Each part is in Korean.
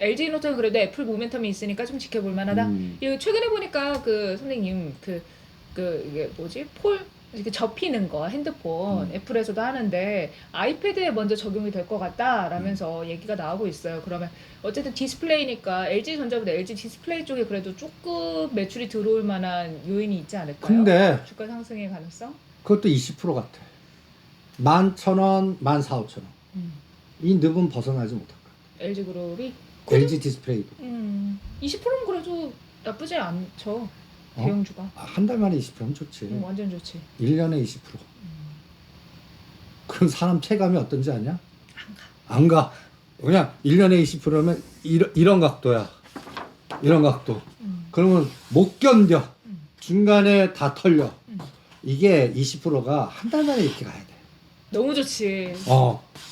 LG노트는 그래도 애플 모멘텀이 있으니까 좀 지켜볼 만하다. 이거 최근에 보니까 그 선생님 이게 뭐지? 폴 이렇게 접히는 거 핸드폰 애플에서도 하는데 아이패드에 먼저 적용이 될 것 같다라면서 얘기가 나오고 있어요. 그러면 어쨌든 디스플레이니까 LG전자보다 LG 디스플레이 쪽에 그래도 조금 매출이 들어올 만한 요인이 있지 않을까요? 근데 주가 상승의 가능성? 그것도 20% 같아. 11,000원, 14,500원. 이 늪은 벗어나지 못할 것 같아. LG그룹이? LG 디스플레이도. 20%는 그래도 나쁘지 않죠. 대형주가. 한 달 만에 20%면 좋지. 완전 좋지. 1년에 20%. 그럼 사람 체감이 어떤지 아냐? 안 가. 그냥 1년에 20%면 이런 각도야. 이런 각도. 그러면 못 견뎌. 중간에 다 털려. 이게 20%가 한 달 만에 이렇게 가야 돼. 너무 좋지.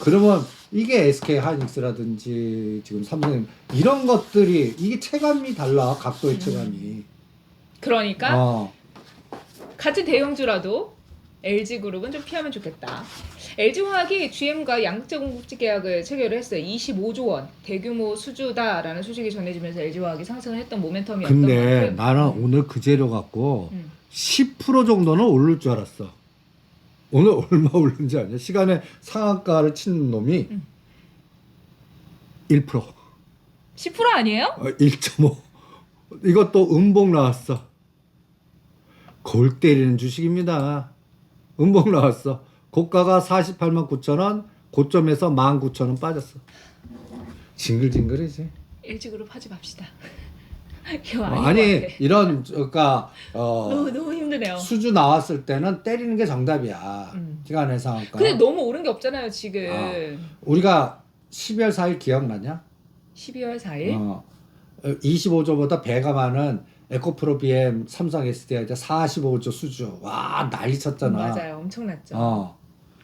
그러면 이게 SK 하이닉스라든지 지금 삼성 이런 것들이 이게 체감이 달라. 각도의 체감이. 그러니까 같은 대형주라도 LG그룹은 좀 피하면 좋겠다. LG화학이 GM과 양극재 공급지 계약을 체결을 했어요. 25조 원 대규모 수주다라는 소식이 전해지면서 LG화학이 상승을 했던 모멘텀이었던 것 근데 같아요. 나는 오늘 그 재료 갖고 10% 정도는 오를 줄 알았어. 오늘 얼마 오른지 아냐? 시간에 상한가를 치는 놈이 1%. 10% 아니에요? 1.5. 이것도 음봉 나왔어. 골 때리는 주식입니다. 음봉 나왔어. 고가가 489,000원, 000원, 고점에서 19,000원 빠졌어. 징글징글이지. LG그룹 하지 맙시다. 이거 아니 이런 그러니까 너무 힘드네요. 수주 나왔을 때는 때리는 게 정답이야. 시간의 상한가. 근데 너무 오른 게 없잖아요 지금. 우리가 12월 4일 기억나냐? 12월 4일? 25조보다 배가 많은 에코프로 BM 삼성 SDI 45조 수주. 와 난리 쳤잖아. 맞아요. 엄청났죠.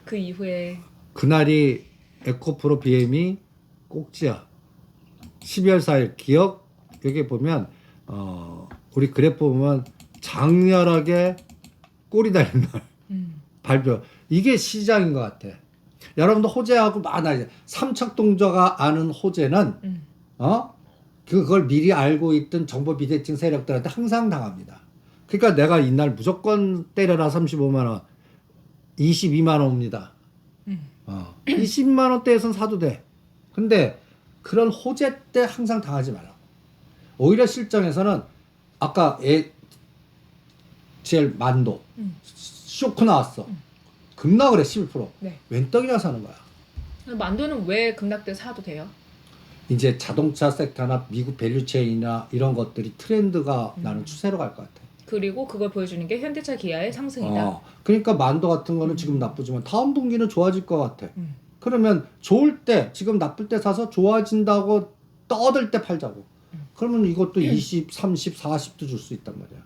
그 이후에 그날이 에코프로 BM이 꼭지야. 12월 4일 기억 여기 보면 우리 그래프 보면 장렬하게 꼬리 달린 날 발표. 이게 시장인 것 같아. 여러분도 호재하고 많아. 삼척동저가 아는 호재는 그걸 미리 알고 있던 정보 비대칭 세력들한테 항상 당합니다. 그러니까 내가 이날 무조건 때려라 35만 원, 22만 원입니다. 20만 원대에선 사도 돼. 근데 그런 호재 때 항상 당하지 마라. 오히려 실전에서는 아까 제일 만도 쇼크 나왔어. 급락을 해 11%. 네. 웬 떡이나 사는 거야. 만두는 왜 급락때 사도 돼요? 이제 자동차 섹터나 미국 밸류체인이나 이런 것들이 트렌드가 나는 추세로 갈 것 같아. 그리고 그걸 보여주는 게 현대차 기아의 상승이다. 그러니까 만도 같은 거는 지금 나쁘지만 다음 분기는 좋아질 것 같아. 그러면 좋을 때 지금 나쁠 때 사서 좋아진다고 떠들 때 팔자고. 그러면 이것도 20, 30, 40도 줄 수 있단 말이야.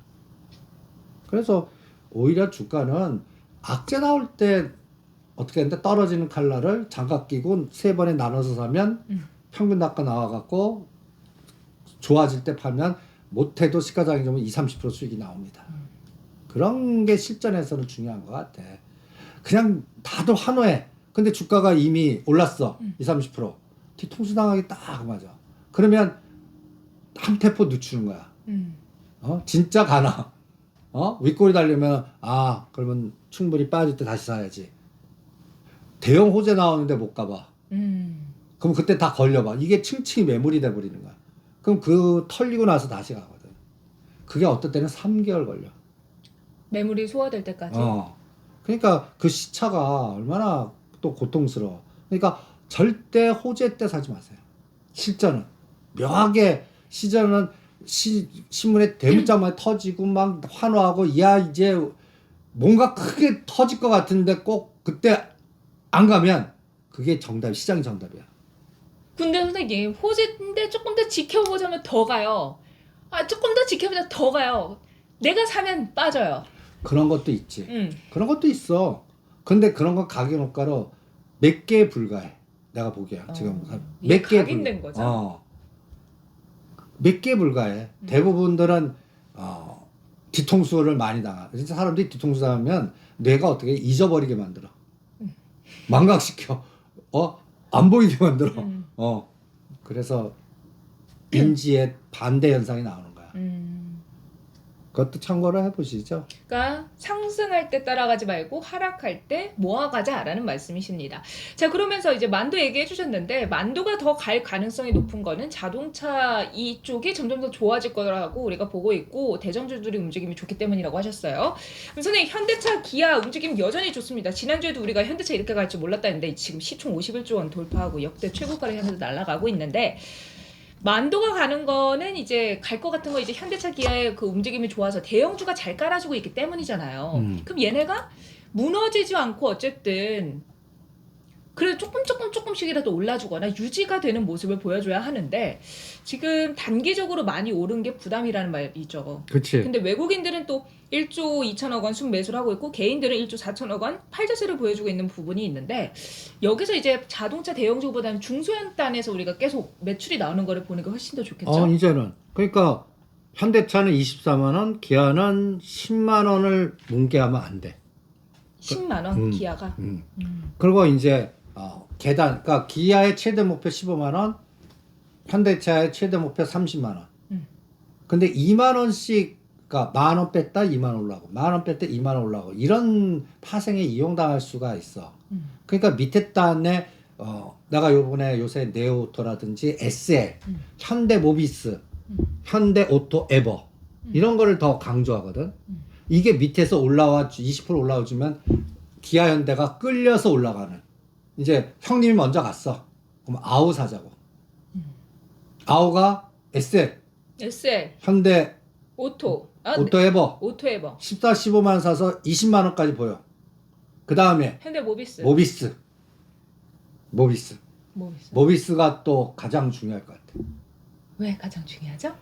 그래서 오히려 주가는 악재 나올 때 어떻게 했는데 떨어지는 칼날을 장갑 끼고 3번에 나눠서 사면 평균 단가 나와갖고 좋아질 때 팔면 못해도 시가장이 20, 30% 수익이 나옵니다. 그런 게 실전에서는 중요한 것 같아. 그냥 다들 환호해. 근데 주가가 이미 올랐어. 20, 30%. 뒤통수 당하기 딱 맞아. 그러면 한 테포 늦추는 거야. 진짜 가나. 윗골이 달리면 그러면 충분히 빠질 때 다시 사야지. 대형 호재 나오는데 못 가봐. 그럼 그때 다 걸려봐. 이게 층층이 매물이 돼버리는 거야. 그럼 그 털리고 나서 다시 가거든. 그게 어떨 때는 3개월 걸려. 매물이 소화될 때까지. 그러니까 그 시차가 얼마나 또 고통스러워. 그러니까 절대 호재 때 사지 마세요. 실전은 묘하게 시전은 신문에 대문짝만 터지고 막 환호하고 야 이제 뭔가 크게 터질 것 같은데 꼭 그때 안 가면 그게 정답, 시장이 정답이야. 근데 선생님 호재인데 조금 더 지켜보자면 더 가요. 조금 더 지켜보자 더 가요. 내가 사면 빠져요. 그런 것도 있지. 그런 것도 있어. 근데 그런 건 가격 효과로 몇 개에 불과해. 내가 보기에 지금 몇 개에 각인된 거죠. 몇 개에 불과해. 대부분들은 뒤통수를 많이 당하. 진짜 사람들이 뒤통수 당하면 뇌가 어떻게 잊어버리게 만들어. 망각시켜. 안 보이게 만들어. 그래서 인지의 반대 현상이 나오는 거야. 음. 그것도 참고를 해보시죠. 그러니까 상승할 때 따라가지 말고 하락할 때 모아가자라는 말씀이십니다. 자, 그러면서 이제 만도 얘기해 주셨는데 만도가 더 갈 가능성이 높은 거는 자동차 이쪽이 점점 더 좋아질 거라고 우리가 보고 있고 대장주들이 움직임이 좋기 때문이라고 하셨어요. 그럼 선생님, 현대차, 기아 움직임 여전히 좋습니다. 지난주에도 우리가 현대차 이렇게 갈 줄 몰랐다 했는데 지금 시총 51조 원 돌파하고 역대 최고가를 향해서 날아가고 있는데, 만도가 가는 거는 이제 갈 것 같은 거 이제 현대차, 기아의 그 움직임이 좋아서 대형주가 잘 깔아주고 있기 때문이잖아요. 그럼 얘네가 무너지지 않고 어쨌든 그래도 조금씩이라도 올라주거나 유지가 되는 모습을 보여줘야 하는데, 지금 단기적으로 많이 오른 게 부담이라는 말이죠. 그치. 근데 외국인들은 또 1조 2천억 원 순매수를 하고 있고 개인들은 1조 4천억 원 팔자세를 보여주고 있는 부분이 있는데, 여기서 이제 자동차 대형주보다는 중소형단에서 우리가 계속 매출이 나오는 거를 보는 게 훨씬 더 좋겠죠? 이제는. 그러니까 현대차는 24만 원, 기아는 10만 원을 뭉개하면 안 돼. 10만 원 기아가. 그리고 이제 계단, 그러니까 기아의 최대 목표 15만 원, 현대차의 최대 목표 30만 원. 근데 2만 원씩, 그러니까 만 원 뺐다 2만 원 올라가고, 만 원 뺐다 2만 원 올라가고, 이런 파생에 이용당할 수가 있어. 그러니까 밑에 단에 내가 요새 네오토라든지 SL, 현대모비스, 현대오토 에버 이런 거를 더 강조하거든. 이게 밑에서 올라와 20% 올라오면 기아 현대가 끌려서 올라가는. 이제 형님이 먼저 갔어. 그럼 아우 사자고. 아우가 SL, 현대 오토. 오토 에버 오토 에버. 14, 15만 사서 20만 원까지 보여. 그 다음에 현대 모비스. 모비스가 또 가장 중요할 것 같아. 왜 가장 중요하죠?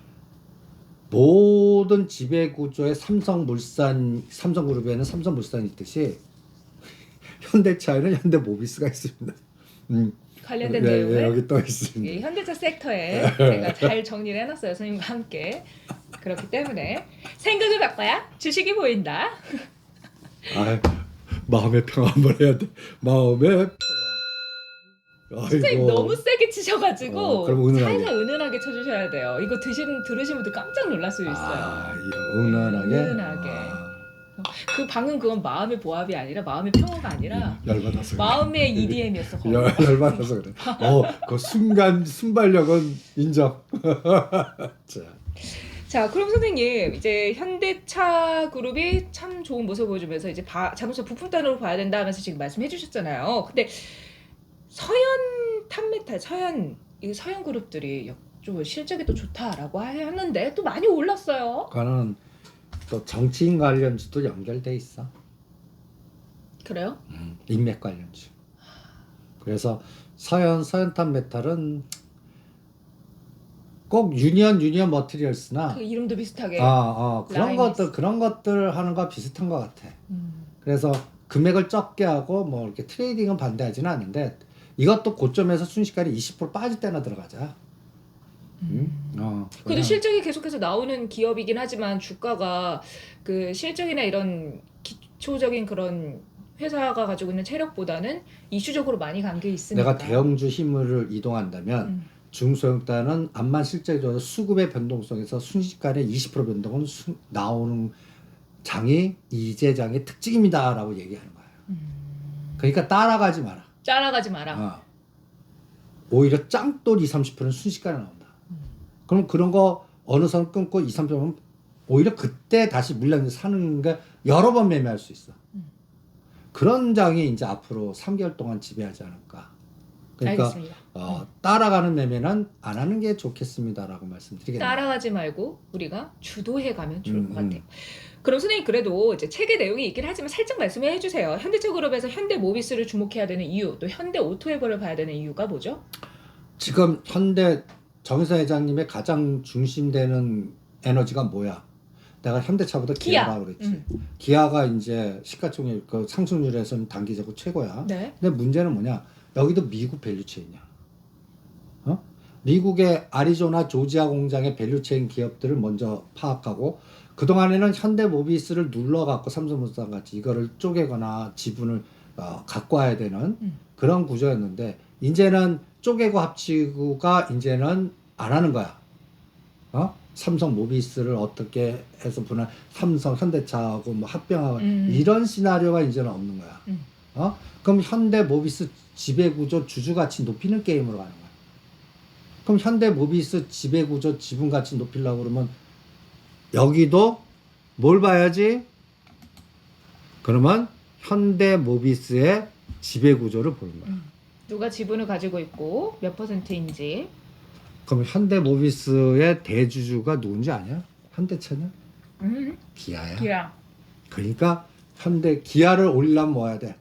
모든 지배구조의 삼성그룹에는 삼성물산이 있듯이 현대차에는 현대모비스가 있습니다. 관련된 내용을 여기 또 있습니다. 예, 현대차 섹터에 제가 잘 정리를 해놨어요. 선생님과 함께. 그렇기 때문에 생각을 바꿔야 주식이 보인다. 마음의 평화 한번 해야 돼. 마음의 평화. 선생님 너무 세게 치셔가지고 그럼 은은하게. 살살 은은하게 쳐주셔야 돼요. 이거 들으신 분들 깜짝 놀랄 수 있어요. 은은하게. 그 방금 그건 마음의 보합이 아니라 마음의 평화가 아니라 열받아서 마음의 EDM이었어. 열받아서 그래. 그 순발력은 인정. 자, 그럼 선생님, 이제 현대차 그룹이 참 좋은 모습을 보여주면서 이제 자동차 부품단으로 봐야 된다 하면서 지금 말씀해 주셨잖아요. 근데 서현 탑메탈, 서현 그룹들이 좀 실적이 또 좋다라고 하는데 또 많이 올랐어요. 그거는 또 정치인 관련주도 연결돼 있어. 그래요? 인맥 관련주. 그래서 서현탄메탈은 꼭 유니언 머티리얼스나 그 이름도 비슷하게 그런 것들 하는 거 비슷한 것 같아. 그래서 금액을 적게 하고 뭐 이렇게 트레이딩은 반대하지는 않는데, 이것도 고점에서 순식간에 20% 빠질 때나 들어가자. 그래도 실적이 계속해서 나오는 기업이긴 하지만 주가가 그 실적이나 이런 기초적인 그런 회사가 가지고 있는 체력보다는 이슈적으로 많이 간 게 있으니까. 내가 대형주 힘을 이동한다면 중소형단은 암만 실적이 좋아서 수급의 변동성에서 순식간에 20% 변동은 나오는 장이 이재장의 특징입니다라고 얘기하는 거예요. 그러니까 따라가지 마라. 오히려 짱돌 20, 30%는 순식간에 나온다. 그럼 그런 거 어느 선 끊고 2, 3%면 오히려 그때 다시 물량 사는 게 여러 번 매매할 수 있어. 그런 장이 이제 앞으로 3개월 동안 지배하지 않을까. 그러니까 알겠습니다. 따라가는 매매는 안 하는 게 좋겠습니다라고 말씀드리겠습니다. 따라가지 말고 우리가 주도해 가면 좋을 것 같아요. 그럼 선생님, 그래도 이제 책의 내용이 있긴 하지만 살짝 말씀해 주세요. 현대차그룹에서 현대모비스를 주목해야 되는 이유, 또 현대오토에버를 봐야 되는 이유가 뭐죠? 지금 현대 정의사 회장님의 가장 중심되는 에너지가 뭐야? 내가 현대차보다 기아가 그랬지. 기아가 이제 시가총액 그 상승률에서는 단기적으로 최고야. 네. 근데 문제는 뭐냐? 여기도 미국 밸류체인이야. 미국의 아리조나 조지아 공장의 밸류체인 기업들을 먼저 파악하고, 그동안에는 현대모비스를 눌러갖고 삼성물산 같이 이거를 쪼개거나 지분을 갖고 와야 되는 그런 구조였는데, 이제는 쪼개고 합치고가 이제는 안 하는 거야. 삼성 모비스를 어떻게 해서 분할 삼성 현대차하고 뭐 합병하고 이런 시나리오가 이제는 없는 거야. 그럼 현대 모비스 지배구조 주주가치 높이는 게임으로 가는 거야. 그럼 현대 모비스 지배구조 지분가치 높이려고 그러면 여기도 뭘 봐야지? 그러면 현대 모비스의 지배구조를 보는 거야. 누가 지분을 가지고 있고 몇 %인지. 그럼 현대 모비스의 대주주가 누군지 아냐? 현대차냐? 기아야. 기아. 그러니까 기아를 올리려면 뭐 해야 돼?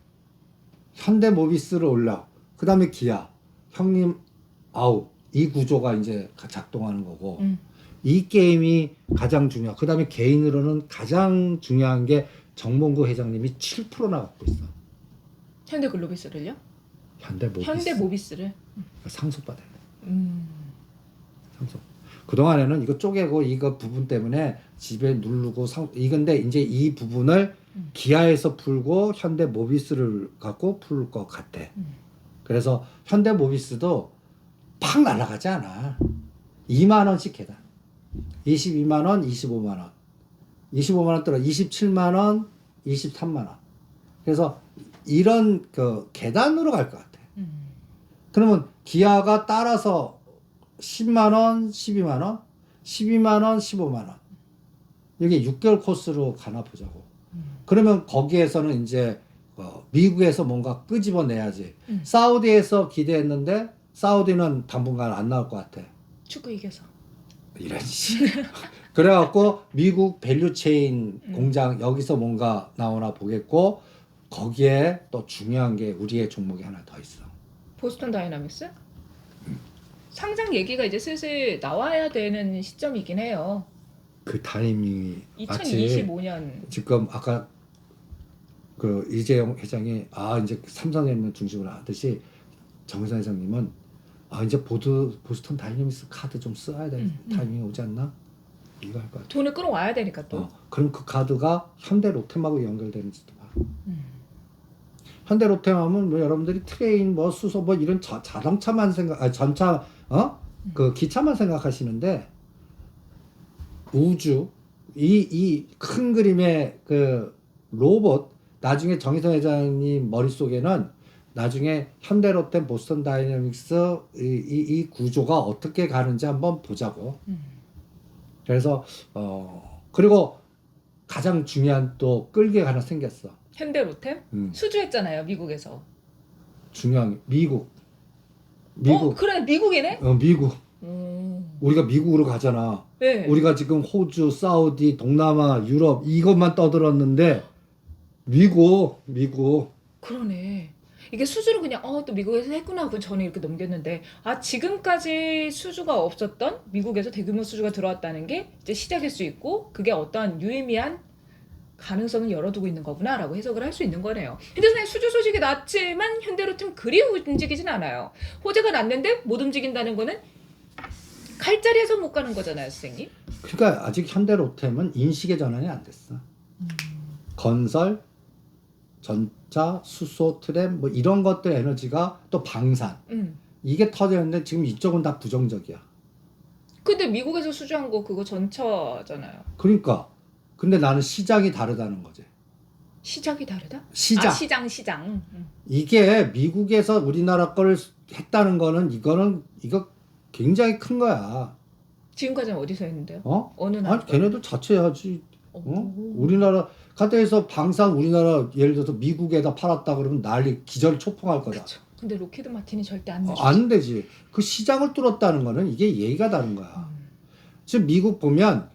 현대 모비스를 올려. 그 다음에 기아. 형님 아웃. 이 구조가 이제 작동하는 거고. 이 게임이 가장 중요하고. 그 다음에 개인으로는 가장 중요한 게 정몽구 회장님이 7%나 갖고 있어. 현대글로비스를요? 현대모비스를 상속받아야 돼. 상속. 그동안에는 이거 쪼개고 이거 부분 때문에 집에 누르고 이건데 이제 이 부분을 기아에서 풀고 현대모비스를 갖고 풀 것 같아. 그래서 현대모비스도 팍 날아가지 않아. 2만 원씩 계단. 22만 원, 25만 원. 25만 원 떨어 27만 원, 23만 원. 그래서 이런 그 계단으로 갈 것 같아. 그러면 기아가 따라서 10만 원, 12만 원, 12만 원, 15만 원. 이게 6개월 코스로 가나 보자고. 그러면 거기에서는 이제 미국에서 뭔가 끄집어내야지. 사우디에서 기대했는데 사우디는 당분간 안 나올 것 같아. 축구 이겨서. 이러지. 그래갖고 미국 밸류체인 공장 여기서 뭔가 나오나 보겠고 거기에 또 중요한 게 우리의 종목이 하나 더 있어. 보스턴 다이나믹스? 상장 얘기가 이제 슬슬 나와야 되는 시점이긴 해요. 그 타이밍이 2025년. 지금 아까 그 이재용 회장이 이제 삼성전자 중심으로 하듯이 정의선 회장님은 이제 보스턴 다이내믹스 카드 좀 써야 될 타이밍이 오지 않나? 이거 할 것 같아. 돈을 끌어와야 되니까 또. 그럼 그 카드가 현대 로템하고 연결되는지도 봐. 현대 로템하면 뭐 여러분들이 트레인 뭐 수소 뭐 이런 자동차만 전차 그 기차만 생각하시는데 우주 이 큰 그림의 그 로봇 나중에 정의선 회장님 머릿속에는 나중에 현대로템 보스턴 다이내믹스 이 구조가 어떻게 가는지 한번 보자고. 그래서 그리고 가장 중요한 또 끌개가 하나 생겼어. 현대로템? 수주했잖아요, 미국에서. 중요한 미국. 그래, 미국이네? 미국. 우리가 미국으로 가잖아. 네. 우리가 지금 호주, 사우디, 동남아, 유럽 이것만 떠들었는데 미국. 그러네. 이게 수주를 그냥 또 미국에서 했구나 하고 전에 이렇게 넘겼는데 지금까지 수주가 없었던 미국에서 대규모 수주가 들어왔다는 게 이제 시작일 수 있고 그게 어떠한 유의미한 가능성을 열어두고 있는 거구나라고 해석을 할 수 있는 거네요. 근데 선생님 수주 소식이 났지만 현대로템 그리 움직이진 않아요. 호재가 났는데 못 움직인다는 거는 칼자리에서 못 가는 거잖아요, 선생님. 그러니까 아직 현대로템은 인식의 전환이 안 됐어. 건설, 전차, 수소, 트램 뭐 이런 것들 에너지가 또 방산 이게 터졌는데 지금 이쪽은 다 부정적이야. 근데 미국에서 수주한 거 그거 전차잖아요. 그러니까 근데 나는 시장이 다르다는 거지. 시작이 다르다? 시장. 시장. 이게 미국에서 우리나라 거를 했다는 거는 이거 굉장히 큰 거야. 지금까지는 어디서 했는데요? 어느 아니 나라? 걔네도 자체해야지. 우리나라 가대에서 방산 우리나라 예를 들어서 미국에다 팔았다 그러면 난리 기절초풍할 거다. 그쵸. 근데 로키드 마틴이 절대 안 내주지. 안 되지. 그 시장을 뚫었다는 거는 이게 예의가 다른 거야. 지금 미국 보면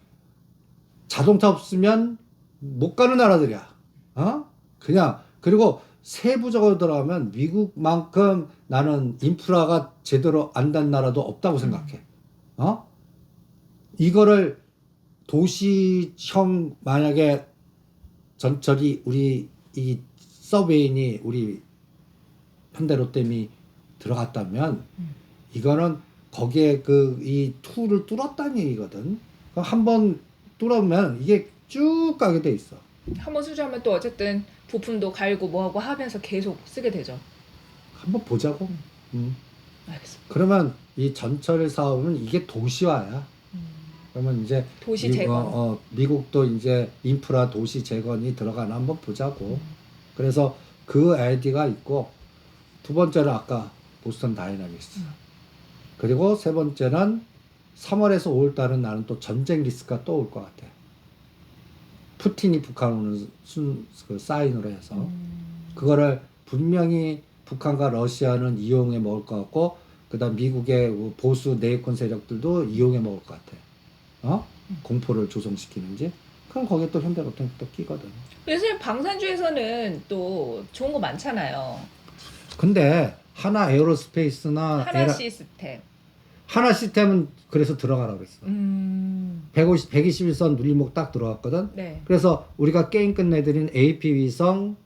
자동차 없으면 못 가는 나라들이야. 그냥 그리고 세부적으로 들어가면 미국만큼 나는 인프라가 제대로 안 된 나라도 없다고 생각해. 이거를 도시형 만약에 전철이 우리 이 서베인이 우리 현대로템이 들어갔다면 이거는 거기에 그 이 툴을 뚫었다는 얘기거든. 한번 뚫으면 이게 쭉 가게 돼 있어. 한번 수주하면 또 어쨌든 부품도 갈고 뭐하고 하면서 계속 쓰게 되죠. 한번 보자고. 알겠습니다. 그러면 이 전철 사업은 이게 도시화야. 그러면 이제 도시 재건. 미국도 이제 인프라 도시 재건이 들어가나 한번 보자고. 그래서 그 아이디가 있고, 두 번째는 아까 보스턴 다이나믹스. 그리고 세 번째는 3월에서 5월 달은 나는 또 전쟁 리스크가 또 올 것 같아. 푸틴이 북한 오는 그 사인으로 해서 그거를 분명히 북한과 러시아는 이용해 먹을 것 같고, 그다음 미국의 보수 네이콘 세력들도 이용해 먹을 것 같아. 공포를 조성시키는지. 그럼 거기에 또 현대로템이 또 끼거든. 요즘 방산주에서는 또 좋은 거 많잖아요. 근데 하나 에어로스페이스나 하나 시스템. 하나 시스템은 그래서 들어가라고 그랬어. 121선 눌림목 딱 들어갔거든. 네. 그래서 우리가 게임 끝내드린 AP 위성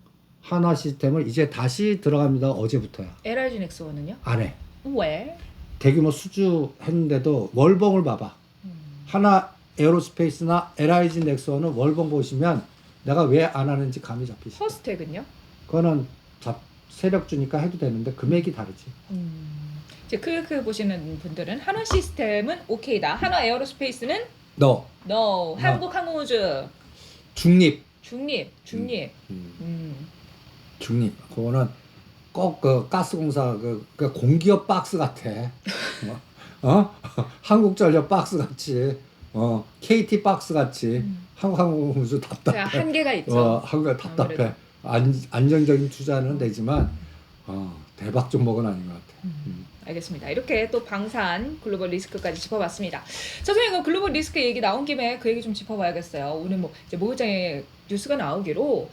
하나 시스템을 이제 다시 들어갑니다. 어제부터야. LRG 넥스원은요? 안 해. 왜? 대규모 수주했는데도 월봉을 봐봐. 하나 에어로스페이스나 LIG 넥스원은 월봉 보시면 내가 왜 안 하는지 감이 잡히시죠. 퍼스텍은요? 그거는 세력 주니까 해도 되는데 금액이 다르지. 이제 그 보시는 분들은 하나 시스템은 오케이다. 하나 에어로스페이스는 너 한국 항공우주 중립. 중립. 중립. 그거는 꼭 그 가스공사 그 공기업 박스 같아. 한국전력 박스 같이. KT 박스 같이. 한국항공우주 답답해. 한계가 있죠. 한국에 답답해. 안정적인 투자는 되지만 대박 종목은 아닌 것 같아. 알겠습니다. 이렇게 또 방산 글로벌 리스크까지 짚어봤습니다. 자, 선생님, 글로벌 리스크 얘기 나온 김에 그 얘기 좀 짚어봐야겠어요. 오늘 뭐 이제 모의장에 뉴스가 나오기로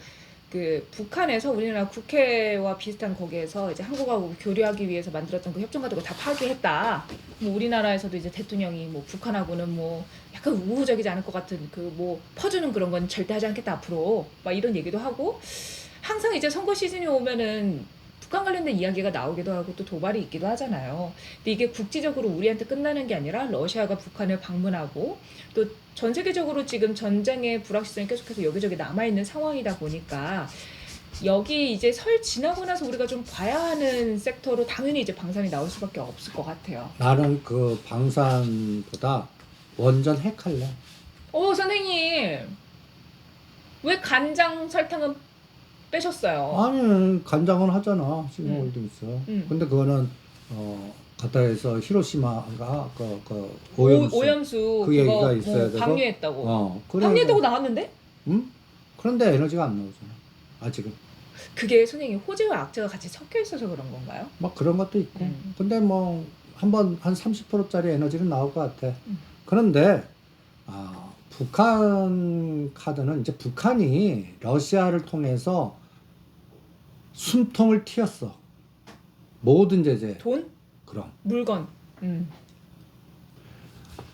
그 북한에서 우리나라 국회와 비슷한 거기에서 이제 한국하고 교류하기 위해서 만들었던 그 협정 같은 거 다 파기했다. 뭐 우리나라에서도 이제 대통령이 뭐 북한하고는 뭐 약간 우호적이지 않을 것 같은 그 뭐 퍼주는 그런 건 절대 하지 않겠다 앞으로 막 이런 얘기도 하고 항상 이제 선거 시즌이 오면은 북한 관련된 이야기가 나오기도 하고 또 도발이 있기도 하잖아요. 근데 이게 국지적으로 우리한테 끝나는 게 아니라 러시아가 북한을 방문하고 또 전 세계적으로 지금 전쟁의 불확실성이 계속해서 여기저기 남아있는 상황이다 보니까 여기 이제 설 지나고 나서 우리가 좀 봐야 하는 섹터로 당연히 이제 방산이 나올 수밖에 없을 것 같아요. 나는 그 방산보다 원전 핵할래. 선생님 왜 간장 설탕은 빼셨어요? 아니 간장은 하잖아. 시그널홀딩스. 근데 그거는 가타에서 히로시마가 그 오염수 그 얘기가 그거 있어야 뭐 되고. 방류했다고. 그래, 방류했다고 나왔는데? 그런데 에너지가 안 나오잖아. 아직은. 그게 선생님 호재와 악재가 같이 섞여 있어서 그런 건가요? 막 그런 것도 있고. 근데 뭐 한 30%짜리 에너지는 나올 것 같아. 그런데 북한 카드는 이제 북한이 러시아를 통해서 숨통을 틔었어. 모든 제재. 돈? 그럼. 물건.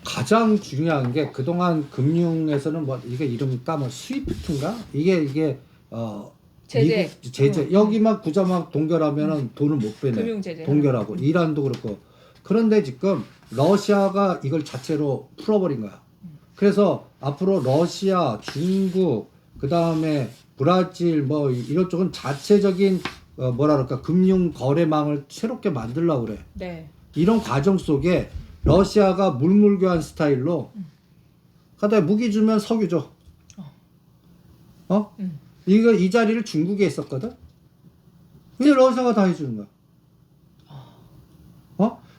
가장 중요한 게 그동안 금융에서는 뭐 이게 이름일까 뭐 스위프트인가 이게 제재. 미국 제재 여기만 구자막 동결하면은 돈을 못 빼내. 금융 제재. 동결하고 이란도 그렇고. 그런데 지금 러시아가 이걸 자체로 풀어버린 거야. 그래서 앞으로 러시아, 중국, 그 다음에 브라질 뭐 이런 쪽은 자체적인 뭐라 그럴까 금융 거래망을 새롭게 만들려고 그래. 네. 이런 과정 속에 러시아가 물물교환 스타일로 가다 무기 주면 석유 줘. 이 자리를 중국에 있었거든. 근데 러시아가 다 해주는 거야.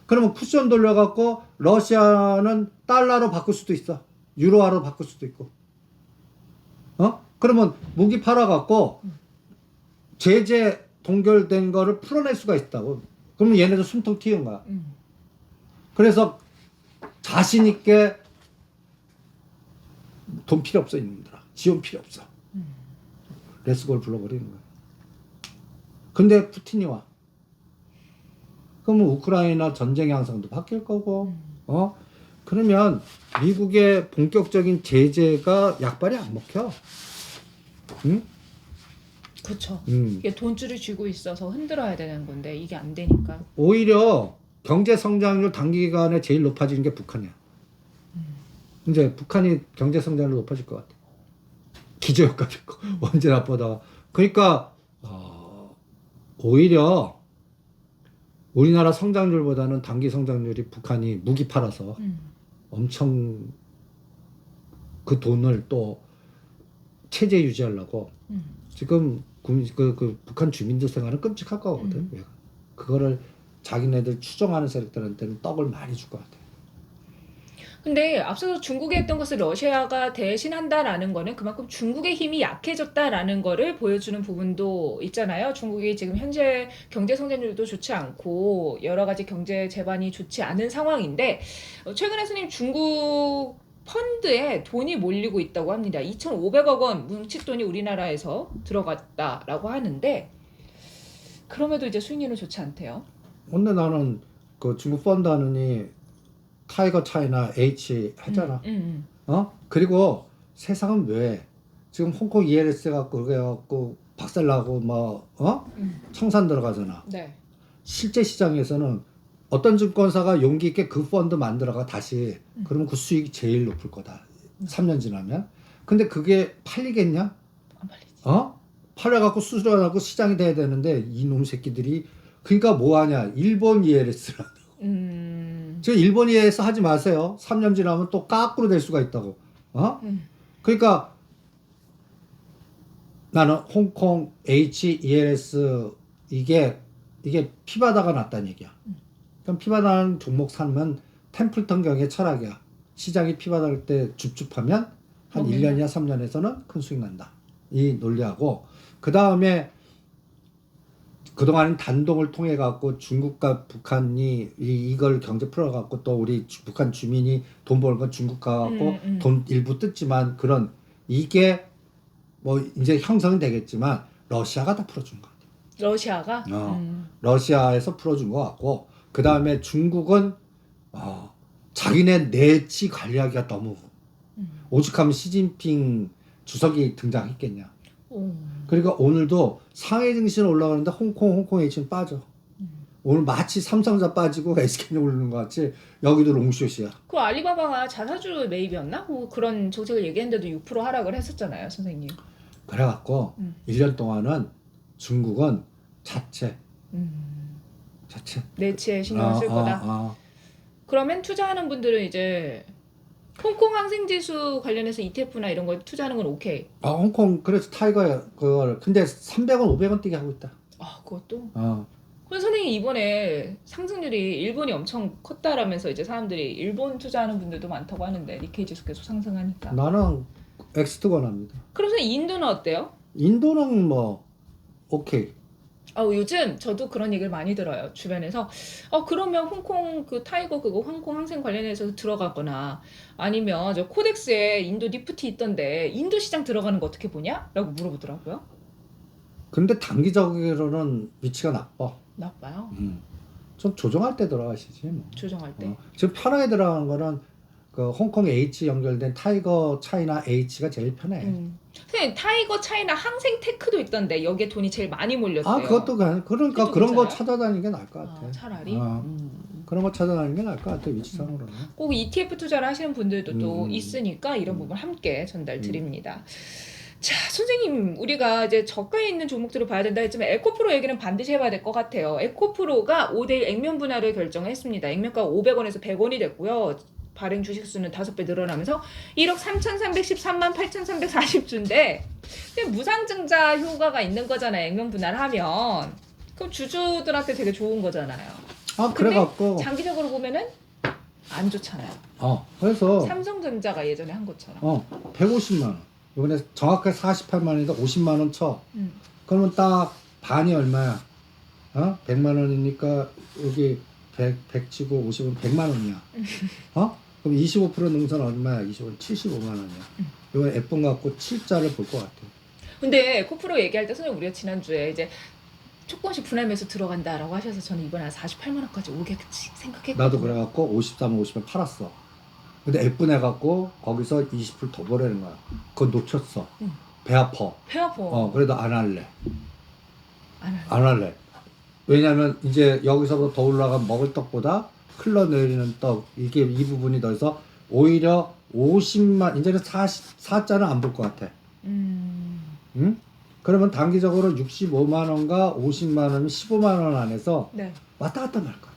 그러면 쿠션 돌려갖고 러시아는 달러로 바꿀 수도 있어. 유로화로 바꿀 수도 있고. 그러면 무기 팔아갖고 제재 동결된 거를 풀어낼 수가 있다고. 그러면 얘네도 숨통 튀는 거야. 그래서 자신 있게 돈 필요 없어 이놈들아. 지원 필요 없어. 레스골 불러버리는 거야. 근데 푸틴이 와. 그러면 우크라이나 전쟁 양상도 바뀔 거고. 그러면 미국의 본격적인 제재가 약발이 안 먹혀. 응? 그렇죠. 이게 돈줄을 쥐고 있어서 흔들어야 되는 건데 이게 안 되니까. 오히려 경제 성장률 단기간에 제일 높아지는 게 북한이야. 이제 북한이 경제 성장률 높아질 것 같아. 기저효과 있고 언제 나쁘다. 그러니까 오히려 우리나라 성장률보다는 단기 성장률이 북한이 무기 팔아서 엄청 그 돈을 또 체제 유지하려고 지금 그 북한 주민들 생활은 끔찍할 거거든. 그거를 자기네들 추종하는 세력들한테는 떡을 많이 줄 것 같아. 근데 앞서서 중국이 했던 것을 러시아가 대신한다라는 거는 그만큼 중국의 힘이 약해졌다라는 거를 보여주는 부분도 있잖아요. 중국이 지금 현재 경제 성장률도 좋지 않고 여러 가지 경제 제반이 좋지 않은 상황인데 최근에 스님 중국 펀드에 돈이 몰리고 있다고 합니다. 2,500억 원 뭉칫 돈이 우리나라에서 들어갔다라고 하는데 그럼에도 이제 수익률은 좋지 않대요. 근데 나는 그 중국 펀드 하느니 타이거 차이나 H 했잖아. 그리고 세상은 왜 지금 홍콩 ELS 갖고 그래갖고 박살나고 뭐 청산 들어가잖아. 네. 실제 시장에서는 어떤 증권사가 용기 있게 그 펀드 만들어가 다시 그러면 그 수익이 제일 높을 거다. 3년 지나면. 근데 그게 팔리겠냐? 안 팔리지. 팔려갖고 수수료하고 시장이 돼야 되는데 이놈 새끼들이 그러니까 뭐 하냐? 일본 ELS라. 지금 일본 ELS 하지 마세요. 3년 지나면 또 까꾸로 될 수가 있다고. 그러니까 나는 홍콩 HELS 이게 피바다가 났다는 얘기야. 그럼 피바다는 종목 사면 템플턴 경의 철학이야. 시장이 피바다일 때 줍줍하면 한 1년이나 3년에서는 큰 수익 난다. 이 논리하고 그 다음에 그동안 단독을 통해 갖고 중국과 북한이 이걸 경제 풀어 갖고 또 우리 북한 주민이 돈 버는 건 중국 가갖고 돈 일부 뜯지만 그런 이게 뭐 이제 형성은 되겠지만 러시아가 다 풀어준 거 같아요. 러시아가? 러시아에서 풀어준 것 같고 그 다음에 중국은 자기네 내치 관리하기가 너무 오죽하면 시진핑 주석이 등장했겠냐. 그러니까 오늘도 상해 증시는 올라가는데 홍콩 H는 빠져. 오늘 마치 삼성전자 빠지고 SK는 오르는 것 같이 여기도 롱숏이야. 그 알리바바가 자사주 매입이었나? 뭐 그런 정책을 얘기했는데도 6% 하락을 했었잖아요, 선생님. 그래갖고 1년 동안은 중국은 자체 내치에 신경을 쓸 거다. 그러면 투자하는 분들은 이제 홍콩 항생지수 관련해서 ETF나 이런 거 투자하는 건 오케이. 홍콩 그래서 타이거 그걸 근데 300원 500원 뛰게 하고 있다. 그것도? 그래서 선생님 이번에 상승률이 일본이 엄청 컸다라면서 이제 사람들이 일본 투자하는 분들도 많다고 하는데 니케이 지수 계속 상승하니까. 나는 엑스트 권합니다. 그래서 인도는 어때요? 인도는 뭐 오케이. 요즘 저도 그런 얘기를 많이 들어요. 주변에서. 그러면 홍콩 그 타이거 그거 홍콩 항생 관련해서 들어가거나 아니면 저 코덱스에 인도 니프티 있던데 인도 시장 들어가는 거 어떻게 보냐? 라고 물어보더라고요. 근데 단기적으로는 위치가 나빠. 나빠요? 좀 조정할 때 들어가시지 뭐. 조정할 때? 지금 편하게 들어가는 거는 그 홍콩 H 연결된 타이거 차이나 H가 제일 편해. 선생님 타이거 차이나 항생 테크도 있던데 여기에 돈이 제일 많이 몰렸어요. 그것도 그러니까 그런 거 찾아다니는 게 나을 것 같아. 차라리? 그런 거 찾아다니는 게 나을 것 같아. 위치상으로는. 꼭 ETF 투자를 하시는 분들도 또 있으니까 이런 부분 함께 전달 드립니다. 자, 선생님, 우리가 이제 저가에 있는 종목들을 봐야 된다 했지만 에코프로 얘기는 반드시 해봐야 될 것 같아요. 에코프로가 5대1 액면 분할을 결정했습니다. 액면가가 500원에서 100원이 됐고요. 발행 주식수는 5배 늘어나면서 1억 3,313만 8,340주인데 무상증자 효과가 있는 거잖아요. 액면 분할하면. 그럼 주주들한테 되게 좋은 거잖아요. 그래갖고 장기적으로 보면은 안 좋잖아요. 그래서 삼성전자가 예전에 한 것처럼. 150만 원. 이번에 정확하게 48만 원이니까 50만 원 쳐. 그러면 딱 반이 얼마야? 100만 원이니까 여기 100 치고 50은 100만 원이야. 그럼 25% 능선 얼마야? 25는 75만 원이야. 이번에 F번 갖고 7자를 볼 것 같아. 근데 에코프로 얘기할 때 선생님 우리가 지난주에 이제 조금씩 분할 매수 들어간다라고 하셔서 저는 이번에 한 48만 원까지 오겠지 생각했거든요. 나도 그래갖고 53, 50에 팔았어. 근데 F분 해갖고 거기서 20% 더 벌라는 거야. 그거 놓쳤어. 배 아파. 배 아파. 그래도 안 할래. 안 할래. 왜냐면 이제 여기서부터 더 올라간 먹을 떡보다 흘러내리는 떡 이게 이 부분이 더해서 오히려 50만 이제는 44자는 안 볼 것 같아. 응? 그러면 단기적으로 65만 원과 50만 원이 15만 원 안에서 왔다 갔다 말 것 같아.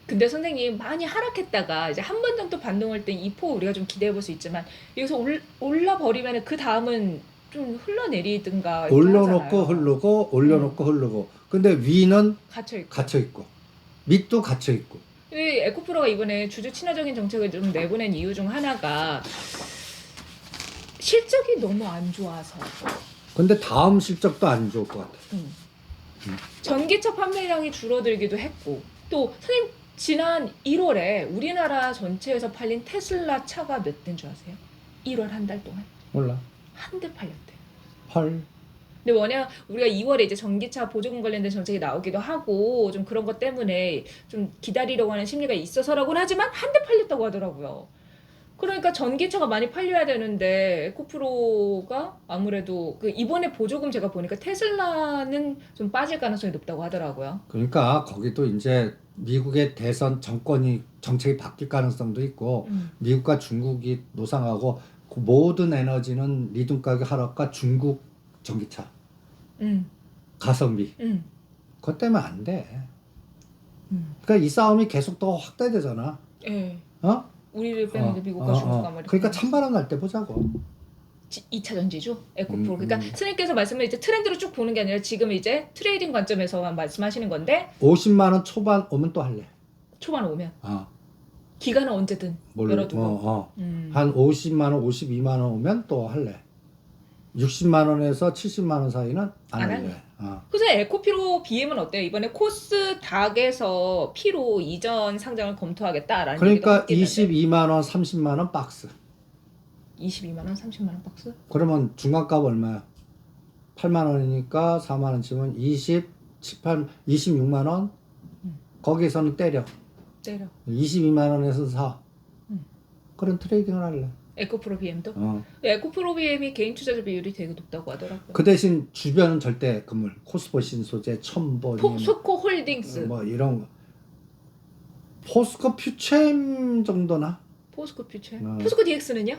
근데 선생님 많이 하락했다가 이제 한 번 정도 반등할 때 이 포 우리가 좀 기대해 볼 수 있지만 여기서 올라 버리면 그 다음은 좀 흘러내리든가 이렇게 올려놓고 하잖아요. 흐르고 올려놓고 흐르고. 근데 위는 갇혀 있고. 갇혀 있고 밑도 갇혀 있고. 이 에코프로가 이번에 주주 친화적인 정책을 좀 내보낸 이유 중 하나가 실적이 너무 안 좋아서. 근데 다음 실적도 안 좋을 것 같아. 전기차 판매량이 줄어들기도 했고 또 선생님 지난 1월에 우리나라 전체에서 팔린 테슬라 차가 몇 대인 줄 아세요? 1월 한 달 동안 몰라. 한 대 팔렸대. 헐. 근데 워낙 우리가 2월에 이제 전기차 보조금 관련된 정책이 나오기도 하고 좀 그런 것 때문에 좀 기다리려고 하는 심리가 있어서라고는 하지만 한 대 팔렸다고 하더라고요. 그러니까 전기차가 많이 팔려야 되는데 에코프로가 아무래도 그 이번에 보조금 제가 보니까 테슬라는 좀 빠질 가능성이 높다고 하더라고요. 그러니까 거기도 이제 미국의 대선 정책이 바뀔 가능성도 있고 미국과 중국이 노상하고 그 모든 에너지는 리튬 가격 하락과 중국 전기차 가성비 그것 때문에 안 돼. 그러니까 이 싸움이 계속 더 확대되잖아. 예. 어? 우리를 빼면 이제 미국과 중국과 뭐 이렇게. 그러니까 찬바람 날 때 보자고. 2차 전지주 에코프로. 그러니까 선생님께서 말씀을 이제 트렌드로 쭉 보는 게 아니라 지금 이제 트레이딩 관점에서만 말씀하시는 건데 50만 원 초반 오면 또 할래. 초반 오면 어. 기간은 언제든 열어두고. 한 50만 원, 52만 원 오면 또 할래. 60만 원에서 70만 원 사이는 안 할래. 그래서 에코피로 BM은 어때요? 이번에 코스닥에서 피로 이전 상장을 검토하겠다라는 그러니까 얘기도 있는데. 22만 원, 30만 원 박스. 22만 원, 30만 원 박스? 그러면 중간값 얼마야? 8만 원이니까 4만 원 치면 26만 원? 거기서는 때려. 22만 원에서 사. 그런 트레이딩을 할래. 에코프로 BM도? 에코프로 BM이 개인 투자자 비율이 되게 높다고 하더라고요. 그 대신 주변은 절대 금물. 코스모 신소재, 첨보, 포스코 홀딩스. 뭐 이런 거. 포스코 퓨챔 정도나? 포스코 퓨처? 포스코 DX는요?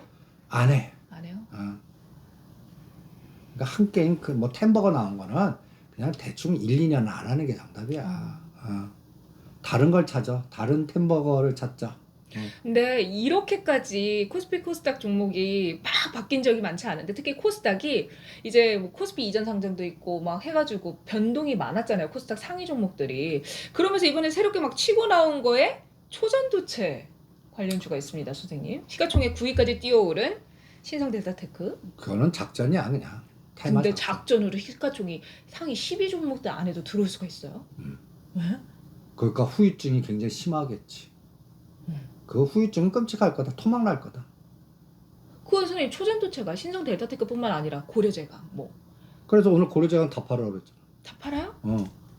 안 해. 안 해요? 그러니까 한 게임 그 뭐 템버거 나온 거는 그냥 대충 1, 2년 안 하는 게 정답이야. 다른 걸 찾아. 다른 템버거를 찾자. 근데 이렇게까지 코스피 코스닥 종목이 막 바뀐 적이 많지 않은데 특히 코스닥이 이제 뭐 코스피 이전 상장도 있고 막 해가지고 변동이 많았잖아요. 코스닥 상위 종목들이. 그러면서 이번에 새롭게 막 치고 나온 거에 초전도체 관련주가 있습니다, 선생님. 시가총액 9위까지 뛰어오른 신성델타테크. 그거는 작전이야 그냥. 테마 근데 작전. 작전으로 시가총액 상위 10위 종목들 안에도 들어올 수가 있어요. 왜? 그러니까 후유증이 굉장히 심하겠지. 그 후유증은 끔찍할 거다. 토막 날 거다. 그건 선생님 초전도체가 신성델타테크뿐만 아니라 고려제가 뭐 다 그래서 오늘 고려제강 다 팔아라 그랬잖아. 팔아요?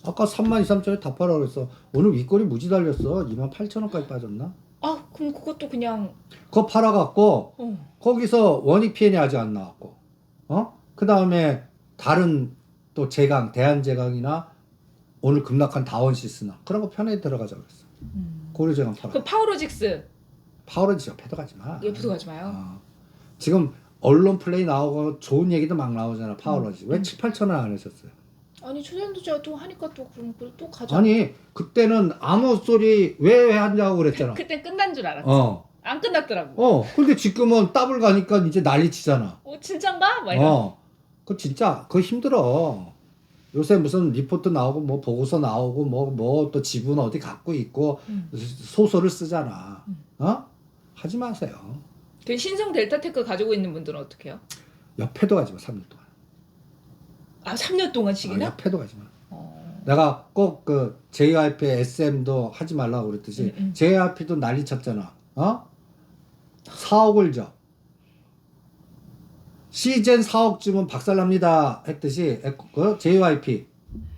아까 3만 2, 3천에 다 팔아라 그랬어. 오늘 윗골이 무지 달렸어. 2만 8천 원까지 빠졌나? 아 그럼 그것도 그냥 그거 팔아갖고 거기서 원익 PN이 아직 안 나왔고 그 다음에 다른 또 제강 대한제강이나 오늘 급락한 다원시스나 그런 거 편하게 들어가자 그랬어. 고려제강 팔아. 그 파워로직스 파워런지 옆에도 가지 마. 옆으로 가지 마요. 지금 언론 플레이 나오고 좋은 얘기도 막 나오잖아. 파워런지. 왜 7, 8천 원 안 하셨어요? 아니 초전도체가 또 하니까 또 그럼 또 가자. 아니 그때는 아무 소리 왜 하냐고 그랬잖아. 그때 끝난 줄 알았지. 안 끝났더라고. 근데 지금은 더블 가니까 이제 난리 치잖아. 진짠가? 막 이런. 그 진짜 그거 힘들어. 요새 무슨 리포트 나오고 뭐 보고서 나오고 뭐 또 지분 어디 갖고 있고 소설을 쓰잖아. 하지 마세요. 그 신성 델타테크 가지고 있는 분들은 어떻게 해요? 옆에도 가지 마. 3년 동안. 3년 동안씩이나? 옆에도 가지 마. 내가 꼭 그 JYP SM도 하지 말라고 그랬듯이 JYP도 난리 쳤잖아. 4억을 줘. 시젠 4억 주면 박살납니다 했듯이 그 JYP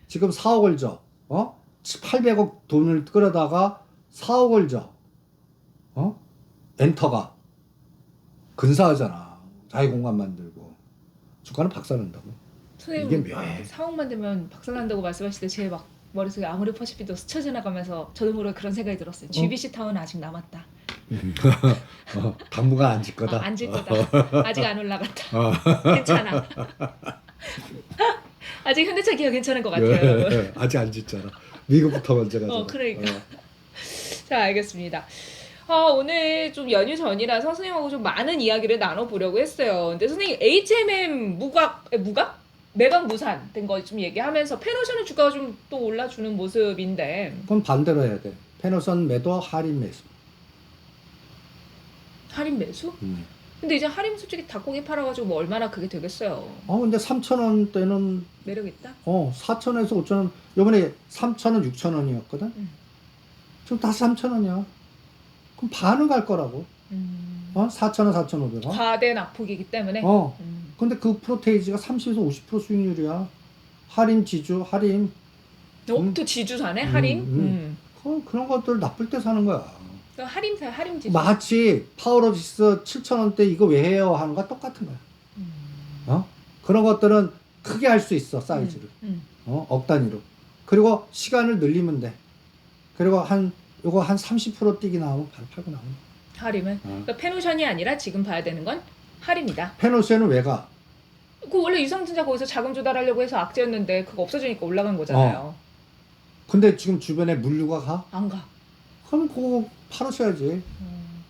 지금 4억을 줘. 800억 돈을 끌어다가 4억을 줘. 엔터가 근사하잖아. 자유공간 만들고 주가는 박살난다고. 이게 묘해. 4억만 되면 박살난다고 말씀하실 때 제 막 머릿속에 아모레 퍼시피도 스쳐 지나가면서 저도 모르게 그런 생각이 들었어요. GBC 타워는 아직 남았다. 당분간 안 질 거다. 안 질 거다. 아직 안 올라갔다. 괜찮아. 아직 현대차 기업 괜찮은 것 같아요. 아직 안 짓잖아. 미국부터 먼저 가잖아. 그러니까. 자, 알겠습니다. 오늘 좀 연휴 전이라 선생님하고 좀 많은 이야기를 나눠보려고 했어요. 근데 선생님 HMM 무각? 매각 무산 된 거 좀 얘기하면서 페노션은 주가가 좀 또 올라주는 모습인데 그럼 반대로 해야 돼. 페노션 매도, 할인 매수. 할인 매수? 음. 근데 이제 할인 솔직히 닭고기 팔아가지고 뭐 얼마나 그게 되겠어요. 근데 3,000원대는 매력 있다? 4,000원에서 5,000원. 요번에 3,000원, 6,000원이었거든. 지금 다시 3,000원이야. 그럼 반은 갈 거라고. 4,000원, 4,500원. 과대 낙폭이기 때문에. 근데 그 프로테이지가 30에서 50% 수익률이야. 할인 지주, 할인. 또 지주사네 할인. 그런 것들 나쁠 때 사는 거야. 그러니까 할인 지주. 마치 파워로직스 7,000원대 이거 왜 해요 하는 거 똑같은 거야. 그런 것들은 크게 할 수 있어, 사이즈를. 억 단위로. 그리고 시간을 늘리면 돼. 그리고 요거 한 30% 뛰기 나오면 바로 팔고 나오는 거야. 할인은. 그러니까 페노션이 아니라 지금 봐야 되는 건 할인이다. 페노션은 왜 가? 그 원래 유상증자 거기서 자금 조달하려고 해서 악재였는데 그거 없어지니까 올라간 거잖아요. 근데 지금 주변에 물류가 가? 안 가. 그럼 그거 팔으셔야지.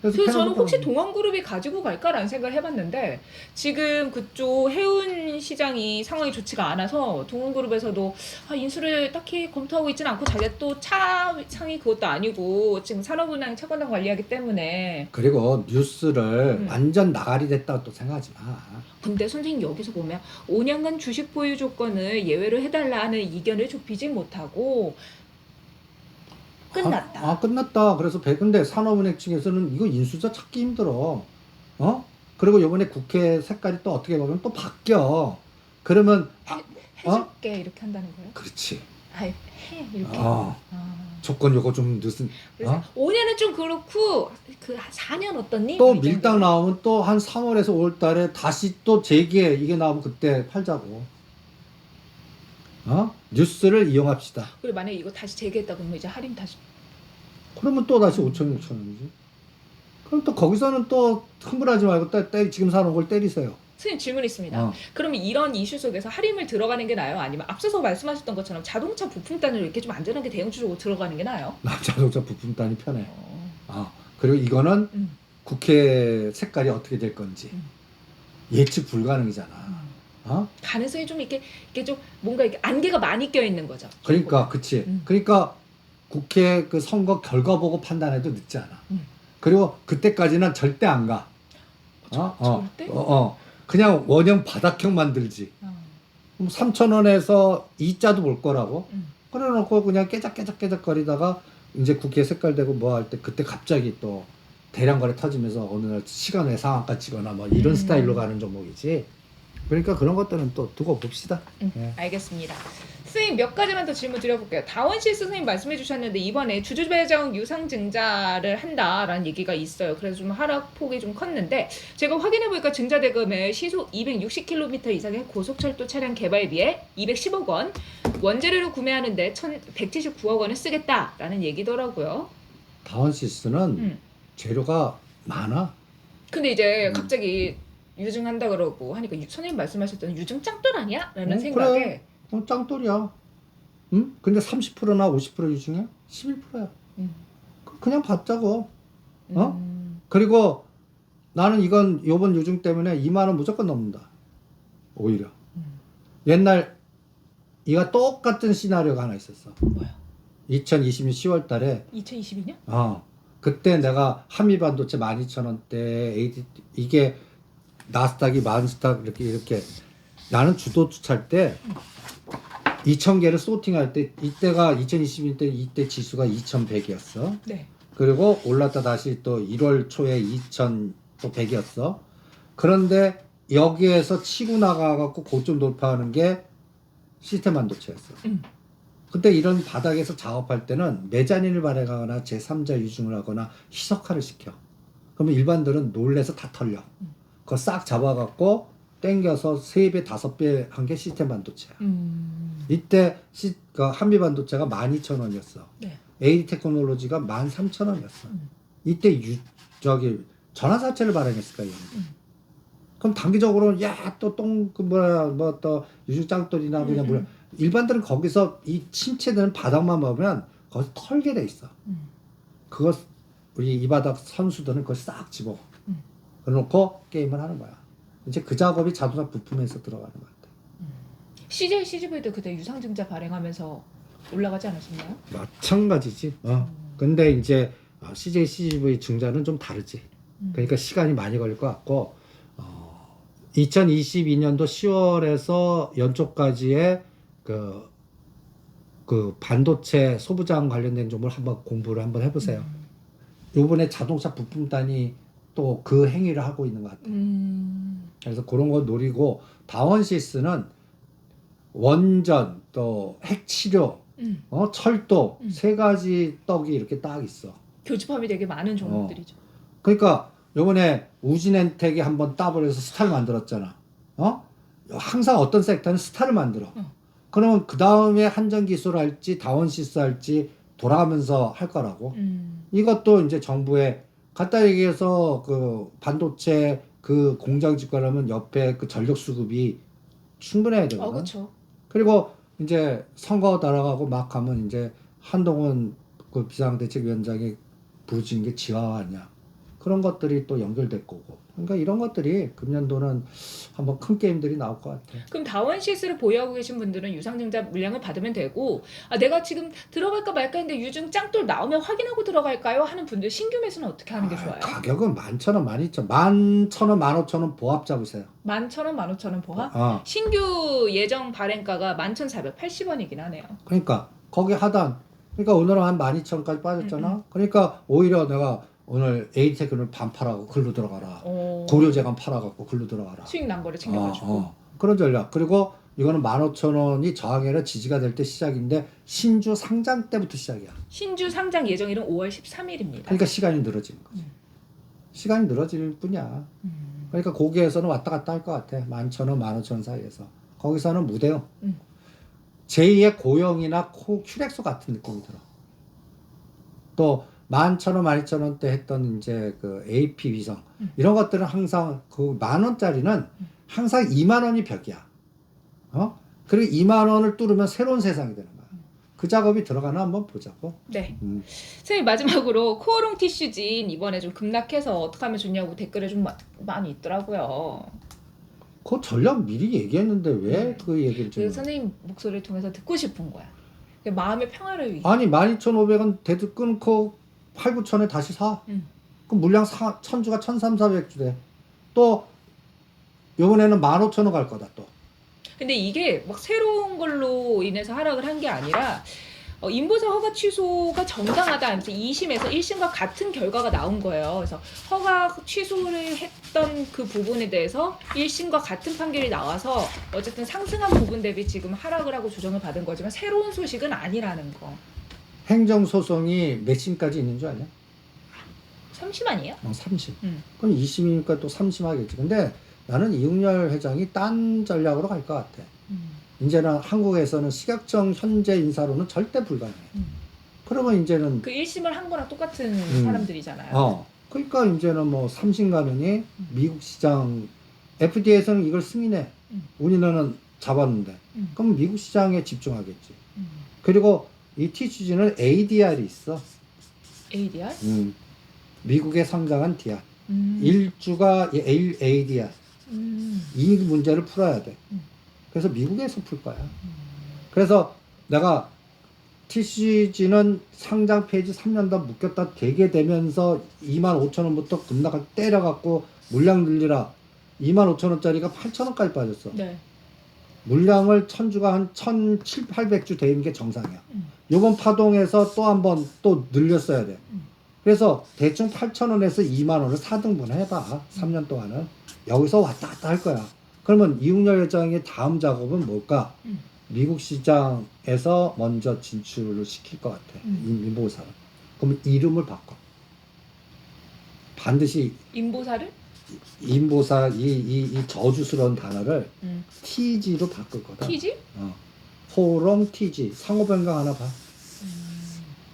그래서 저는 혹시 동원그룹이 가지고 갈까라는 생각을 해봤는데 지금 그쪽 해운 시장이 상황이 좋지가 않아서 동원그룹에서도 인수를 딱히 검토하고 있지는 않고 자기가 또 차 상이 그것도 아니고 지금 산업은행 채권단 관리하기 때문에. 그리고 뉴스를 완전 나가리 됐다고 또 생각하지 마. 근데 선생님 여기서 보면 5년간 주식 보유 조건을 예외로 해달라는 이견을 좁히지 못하고 끝났다. 끝났다. 그래서 근데 산업은행 측에서는 이거 인수자 찾기 힘들어. 그리고 이번에 국회 색깔이 또 어떻게 보면 또 바뀌어. 그러면 해줄게 이렇게 한다는 거예요? 그렇지. 해 이렇게. 조건 요거 좀 늦은. 5년은 좀 그렇고 그 4년 어떻니? 또 밀당 나오면 또 한 3월에서 5월달에 다시 또 재기에 이게 나오면 그때 팔자고. 뉴스를 이용합시다. 그리고 만약에 이거 다시 재개했다 그러면 이제 할인 다시. 그러면 또 다시 5천, 6천원이지. 그럼 또 거기서는 또 흥분하지 말고 지금 사놓은 걸 때리세요. 선생님 질문 있습니다. 그러면 이런 이슈 속에서 할인을 들어가는 게 나아요? 아니면 앞서서 말씀하셨던 것처럼 자동차 부품단으로 이렇게 좀 안전하게 대형주적으로 들어가는 게 나아요? 자동차 부품단이 편해. 그리고 이거는 국회 색깔이 어떻게 될 건지 예측 불가능이잖아. 가능성이 좀 이렇게 좀 뭔가 이렇게 안개가 많이 껴 있는 거죠. 그러니까 그치. 그러니까 국회 그 선거 결과 보고 판단해도 늦지 않아. 그리고 그때까지는 절대 안 가. 절대? 그냥 원형 바닥형 만들지. 3,000원에서 이자도 볼 거라고. 그래놓고 그냥 깨작깨작 거리다가 이제 국회 색깔 되고 뭐 할 때 그때 갑자기 또 대량 거래 터지면서 어느 날 시간에 상한가 치거나 뭐 이런 스타일로 가는 종목이지. 그러니까 그런 것들은 또 두고 봅시다. 알겠습니다. 선생님 몇 가지만 더 질문 드려볼게요. 다원시스 선생님 말씀해 주셨는데 이번에 주주배정 유상증자를 한다라는 얘기가 있어요. 그래서 좀 하락폭이 좀 컸는데 제가 확인해 보니까 증자대금의 시속 260km 이상의 고속철도 차량 개발비에 210억 원, 원재료를 구매하는데 179억 원을 쓰겠다라는 얘기더라고요. 다원시스는 재료가 많아. 근데 이제 갑자기 유증한다 그러고 하니까 선생님 말씀하셨던 유증 짱돌 아니야? 라는 생각에 그래. 짱돌이야. 근데 30%나 50% 유증이야? 11%야. 그냥 받자고. 그리고 나는 요번 유증 때문에 2만 원 무조건 넘는다. 오히려. 옛날 이가 똑같은 시나리오가 하나 있었어. 뭐야? 2020년 10월 달에 2022년? 그때 내가 한미반도체 12,000원대 이게 나스닥이 만스닥 이렇게 나는 주도 찰 때 2,000개를 소팅할 때 이때가 2022년 때 이때 지수가 2,100이었어. 네. 그리고 올랐다 다시 또 1월 초에 2,100이었어. 그런데 여기에서 치고 나가갖고 고점 돌파하는 게 시스템 반도체였어. 근데 이런 바닥에서 작업할 때는 메자닌을 발행하거나 제3자 유증을 하거나 희석화를 시켜. 그러면 일반들은 놀래서 다 털려. 그거 싹 잡아갖고 땡겨서 3배, 5배 한 게 시스템 반도체야. 이때 한미 반도체가 12,000원이었어. 네. AD 테크놀로지가 13,000원이었어. 이때 전화사채를 발행했을까 얘네들. 그럼 단기적으로 또 유증 짱돌이나 그냥 일반들은 거기서 이 침체되는 바닥만 보면 거기서 털게 돼 있어. 그거 우리 이 바닥 선수들은 그걸 싹 집어 그래놓고 게임을 하는 거야. 이제 그 작업이 자동차 부품에서 들어가는 것 같아. CJ CGV도 그때 유상증자 발행하면서 올라가지 않았었나요? 마찬가지지. 근데 이제 CJ CGV 증자는 좀 다르지. 그러니까 시간이 많이 걸릴 것 같고 2022년도 10월에서 연초까지의 그 반도체 소부장 관련된 종목을 한번 공부를 한번 해보세요. 요번에 자동차 부품단이 또 그 행위를 하고 있는 것 같아요. 그래서 그런 거 노리고 다원시스는 원전 또 핵치료 철도 세 가지 떡이 이렇게 딱 있어. 교집합이 되게 많은 종목들이죠. 그러니까 요번에 우진엔텍이 한번 따버려서 스타를 만들었잖아. 항상 어떤 섹터는 스타를 만들어. 그러면 그 다음에 한전기술 할지 다원시스 할지 돌아가면서 할 거라고. 이것도 이제 정부에 갖다 얘기해서 그 반도체 그 공장 짓거라면 옆에 그 전력 수급이 충분해야 되거든. 그렇죠. 그리고 이제 선거 날아가고 막 하면 이제 한동훈 그 비상대책위원장이 부르짖은 게 지화 아니야. 그런 것들이 또 연결될 거고. 그러니까 이런 것들이 금년도는 한번 큰 게임들이 나올 것 같아. 그럼 다원시스를 보유하고 계신 분들은 유상증자 물량을 받으면 되고 내가 지금 들어갈까 말까 했는데 유증 짱돌 나오면 확인하고 들어갈까요? 하는 분들 신규 매수는 어떻게 하는 게 좋아요? 가격은 11,000원, 12,000원, 11,000원, 15,000원 보합 잡으세요. 11,000원, 15,000원 보합? 신규 예정 발행가가 11,480원이긴 하네요. 그러니까 거기 하단. 그러니까 오늘은 한 12,000원까지 빠졌잖아. 그러니까 오히려 내가 오늘 에이테크를 반 팔아고 글로 들어가라. 고려재간 팔아갖고 글로 들어가라. 수익 남거를 챙겨가지고. 그런 전략. 그리고 이거는 15,000원이 저항이 아니라 지지가 될 때 시작인데 신주 상장 때부터 시작이야. 신주 상장 예정일은 5월 13일입니다. 그러니까 시간이 늘어지는 거지. 시간이 늘어질 뿐이야. 그러니까 거기에서는 왔다 갔다 할 것 같아. 11,000원, 15,000원 사이에서. 거기서는 무대요. 제2의 고영이나 큐렉소 같은 느낌이 들어. 또 11,000원, 12,000원대 했던 이제 그 AP 위성 이런 것들은 항상 그 10,000원짜리는 항상 20,000원이 벽이야. 그리고 20,000원을 뚫으면 새로운 세상이 되는 거야. 그 작업이 들어가나 한번 보자고. 네. 선생님 마지막으로 코어롱 티슈진 이번에 좀 급락해서 어떻게 하면 좋냐고 댓글에 좀 많이 있더라고요. 그 전략 미리 얘기했는데 왜 그 얘기를 좀. 선생님 목소리를 통해서 듣고 싶은 거야. 마음의 평화를 위해. 아니 12,500원 대드 끊고 8,9천원에 다시 사. 그럼 물량 천주가 1,300, 400주 돼. 또 요번에는 15,000원 갈 거다 또. 근데 이게 막 새로운 걸로 인해서 하락을 한 게 아니라 인보사 허가 취소가 정당하다 하면서 2심에서 1심과 같은 결과가 나온 거예요. 그래서 허가 취소를 했던 그 부분에 대해서 1심과 같은 판결이 나와서 어쨌든 상승한 부분 대비 지금 하락을 하고 조정을 받은 거지만 새로운 소식은 아니라는 거. 행정소송이 몇 심까지 있는 줄 아냐? 3심 아니에요? 3심. 그럼 2심이니까 또 3심 하겠지. 근데 나는 이웅열 회장이 딴 전략으로 갈 것 같아. 이제는 한국에서는 식약청 현재 인사로는 절대 불가능해. 그러면 이제는 그 1심을 한 거랑 똑같은 사람들이잖아요. 그러니까 이제는 뭐 3심 가느니 미국 시장 FDA에서는 이걸 승인해. 우리는 잡았는데. 그럼 미국 시장에 집중하겠지. 그리고 이 TCG는 ADR이 있어. ADR? 미국에 상장한 DR. 일주가 ADR. 이 문제를 풀어야 돼. 그래서 미국에서 풀 거야. 그래서 내가 TCG는 상장 폐지 3년 더 묶였다 되게 되면서 25,000원부터 급락을 때려갖고 물량 늘리라. 25,000원짜리가 8,000원까지 빠졌어. 네. 물량을 천주가 한 1,700~800주 되는 게 정상이야. 요번 파동에서 또 한 번 또 늘렸어야 돼. 그래서 대충 8,000원에서 20,000원을 4등분 해봐. 3년 동안은. 여기서 왔다 갔다 할 거야. 그러면 이웅열 회장의 다음 작업은 뭘까? 미국 시장에서 먼저 진출을 시킬 것 같아. 인보사를. 그럼 이름을 바꿔. 반드시 인보사를? 인보사 이 저주스러운 단어를 TG로 바꿀 거다. TG? 호롱 TG. 상호 변경 하나 봐.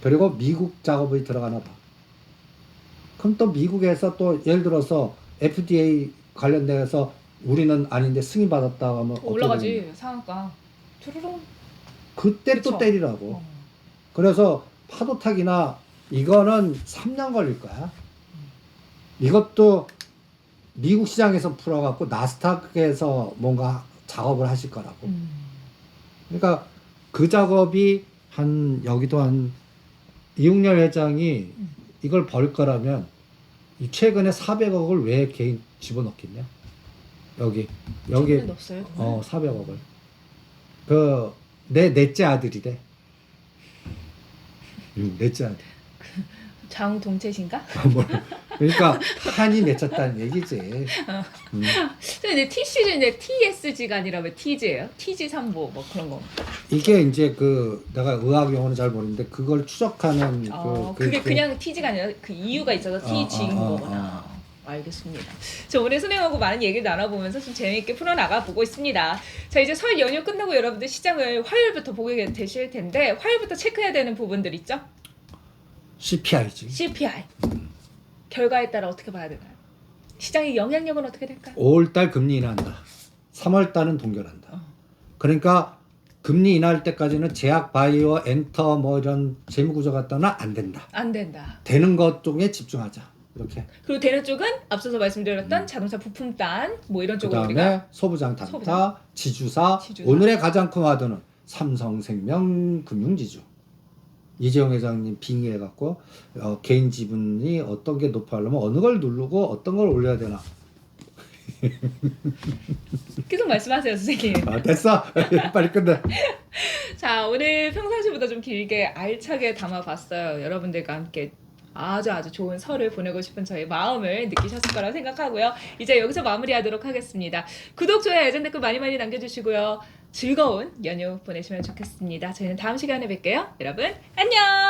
그리고 미국 작업이 들어가나 봐. 그럼 또 미국에서 또 예를 들어서 FDA 관련돼서 우리는 아닌데 승인 받았다 하면 올라가지 상한가. 투르릉. 그때 그쵸? 또 때리라고. 그래서 파도타기나 이거는 3년 걸릴 거야. 이것도 미국 시장에서 풀어갖고 나스닥에서 뭔가 작업을 하실 거라고. 그러니까 그 작업이 여기도 한 이웅렬 회장이 이걸 벌 거라면 최근에 400억을 왜 개인 집어넣겠냐? 여기 넣었어요. 400억을 넷째 아들이래. 넷째 아들. 장동채신가? 그러니까 한이 맺혔다는 얘기지. 근데 TC는 이제 TSG가 아니라 왜 TG예요? TG3보 뭐 그런 거. 이게 이제 내가 의학 용어는 잘 모르는데 그걸 추적하는 그게 그냥 TG가 아니라 그 이유가 있어서 TG인 거구나. 알겠습니다. 저 오늘 선생님하고 많은 얘기를 나눠보면서 좀 재미있게 풀어나가 보고 있습니다. 자, 이제 설 연휴 끝나고 여러분들 시장을 화요일부터 보게 되실 텐데 화요일부터 체크해야 되는 부분들 있죠? CPI지. CPI. 결과에 따라 어떻게 봐야 되나요? 시장의 영향력은 어떻게 될까요? 5월달 금리 인하한다. 3월달은 동결한다. 그러니까 금리 인하할 때까지는 제약, 바이오, 엔터 뭐 이런 재무구조 같다는 안 된다. 안 된다. 되는 것 쪽에 집중하자. 이렇게. 그리고 되는 쪽은 앞서서 말씀드렸던 자동차 부품단 뭐 이런 쪽으로 그다음에 우리가 소부장 단타, 지주사. 지주사. 오늘의 가장 큰 와드는 삼성생명 금융지주. 이재용 회장님 빙의해갖고 개인 지분이 어떤 게 높아하려면 어느 걸 누르고 어떤 걸 올려야 되나. 계속 말씀하세요, 선생님. 됐어. 빨리 끝내. 자, 오늘 평상시보다 좀 길게 알차게 담아봤어요. 여러분들과 함께 아주 좋은 설을 보내고 싶은 저의 마음을 느끼셨을 거라고 생각하고요. 이제 여기서 마무리하도록 하겠습니다. 구독, 좋아요, 예전 댓글 많이 남겨주시고요. 즐거운 연휴 보내시면 좋겠습니다. 저희는 다음 시간에 뵐게요. 여러분 안녕.